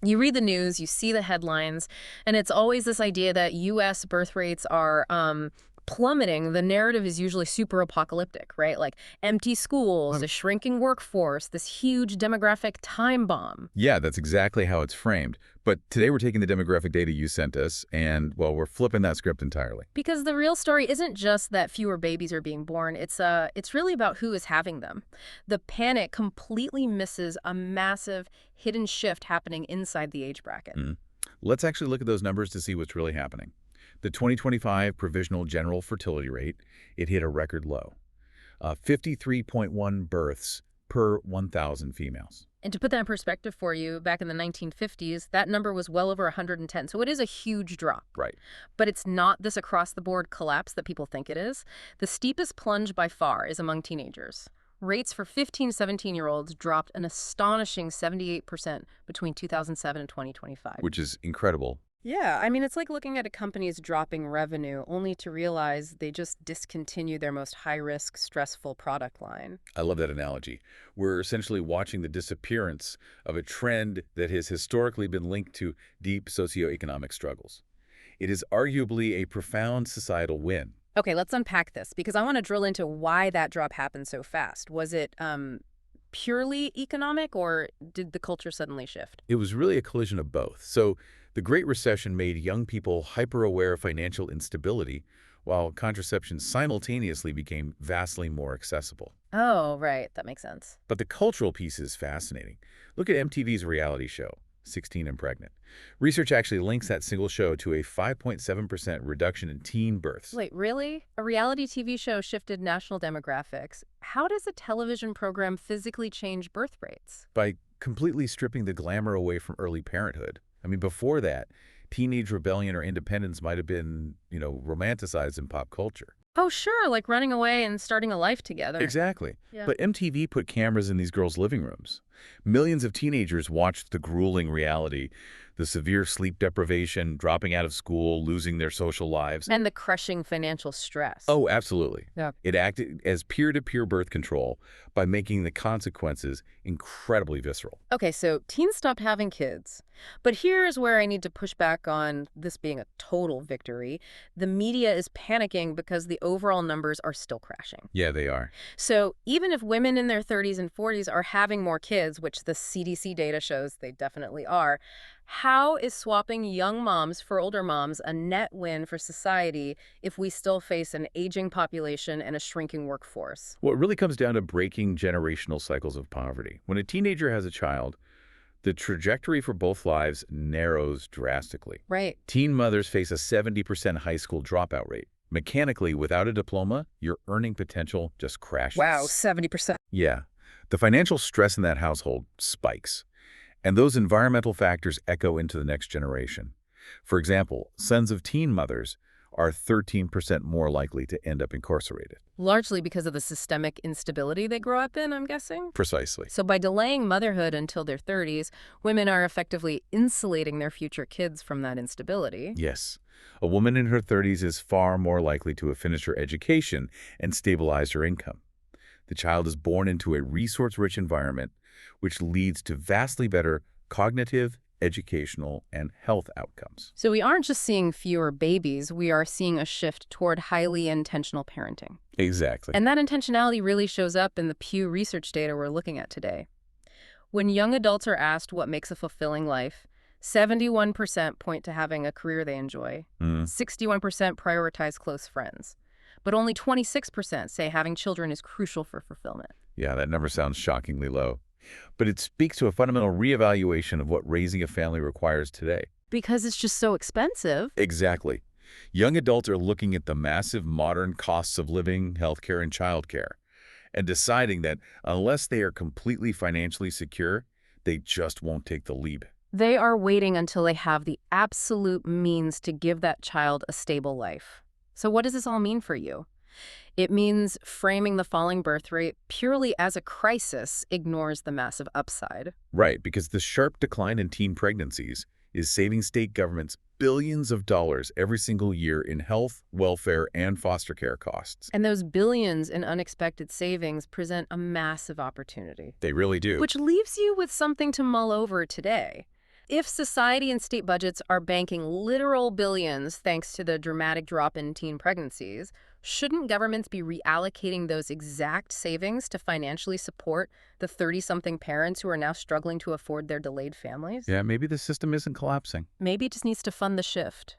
You read the news, you see the headlines, and it's always this idea that U.S. birth rates are plummeting. The narrative is usually super apocalyptic, right? Like empty schools, a shrinking workforce, this huge demographic time bomb. Yeah, that's exactly how it's framed. But today we're taking the demographic data you sent us, and, well, we're flipping that script entirely. Because the real story isn't just that fewer babies are being born, it's really about who is having them. The panic completely misses a massive hidden shift happening inside the age bracket. Let's actually look at those numbers to see what's really happening. The 2025 provisional general fertility rate, it hit a record low, 53.1 births per 1,000 females. And to put that in perspective for you, back in the 1950s, that number was well over 110. So it is a huge drop. Right. But it's not this across-the-board collapse that people think it is. The steepest plunge by far is among teenagers. Rates for 15 to 17-year-olds dropped an astonishing 78% between 2007 and 2025. Which is incredible. Yeah, I mean, it's like looking at a company's dropping revenue only to realize they just discontinued their most high-risk, stressful product line. I love that analogy. We're essentially watching the disappearance of a trend that has historically been linked to deep socioeconomic struggles. It is arguably a profound societal win. Okay, let's unpack this, because I want to drill into why that drop happened so fast. Was it purely economic, or did the culture suddenly shift? It was really a collision of both. So the Great Recession made young people hyper-aware of financial instability, while contraception simultaneously became vastly more accessible. Oh, right. That makes sense. But the cultural piece is fascinating. Look at MTV's reality show, 16 and Pregnant. Research actually links that single show to a 5.7% reduction in teen births. Wait, really? A reality TV show shifted national demographics. How does a television program physically change birth rates? By completely stripping the glamour away from early parenthood. I mean, before that, teenage rebellion or independence might have been, romanticized in pop culture. Oh, sure, like running away and starting a life together. Exactly. Yeah. But MTV put cameras in these girls' living rooms. Millions of teenagers watched the grueling reality, the severe sleep deprivation, dropping out of school, losing their social lives. And the crushing financial stress. Oh, absolutely. Yeah. It acted as peer-to-peer birth control by making the consequences incredibly visceral. Okay, so teens stopped having kids. But here's where I need to push back on this being a total victory. The media is panicking because the overall numbers are still crashing. Yeah, they are. So even if women in their 30s and 40s are having more kids, which the CDC data shows they definitely are, how is swapping young moms for older moms a net win for society if we still face an aging population and a shrinking workforce? Well, it really comes down to breaking generational cycles of poverty. When a teenager has a child, the trajectory for both lives narrows drastically. Right. Teen mothers face a 70% high school dropout rate. Mechanically, without a diploma, your earning potential just crashes. Wow, 70%. Yeah. The financial stress in that household spikes. And those environmental factors echo into the next generation. For example, sons of teen mothers are 13% more likely to end up incarcerated. Largely because of the systemic instability they grow up in, I'm guessing? Precisely. So by delaying motherhood until their 30s, women are effectively insulating their future kids from that instability. Yes. A woman in her 30s is far more likely to have finished her education and stabilized her income. The child is born into a resource-rich environment, which leads to vastly better cognitive, educational, and health outcomes. So we aren't just seeing fewer babies, we are seeing a shift toward highly intentional parenting. Exactly. And that intentionality really shows up in the Pew Research data we're looking at today. When young adults are asked what makes a fulfilling life, 71% point to having a career they enjoy. 61% prioritize close friends. But only 26% say having children is crucial for fulfillment. Yeah, that number sounds shockingly low. But it speaks to a fundamental reevaluation of what raising a family requires today. Because it's just so expensive. Exactly. Young adults are looking at the massive modern costs of living, healthcare, and childcare, and deciding that unless they are completely financially secure, they just won't take the leap. They are waiting until they have the absolute means to give that child a stable life. So what does this all mean for you? It means framing the falling birth rate purely as a crisis ignores the massive upside. Right, because the sharp decline in teen pregnancies is saving state governments billions of dollars every single year in health, welfare, and foster care costs. And those billions in unexpected savings present a massive opportunity. They really do. Which leaves you with something to mull over today. If society and state budgets are banking literal billions thanks to the dramatic drop in teen pregnancies, shouldn't governments be reallocating those exact savings to financially support the 30-something parents who are now struggling to afford their delayed families? Yeah, maybe the system isn't collapsing. Maybe it just needs to fund the shift.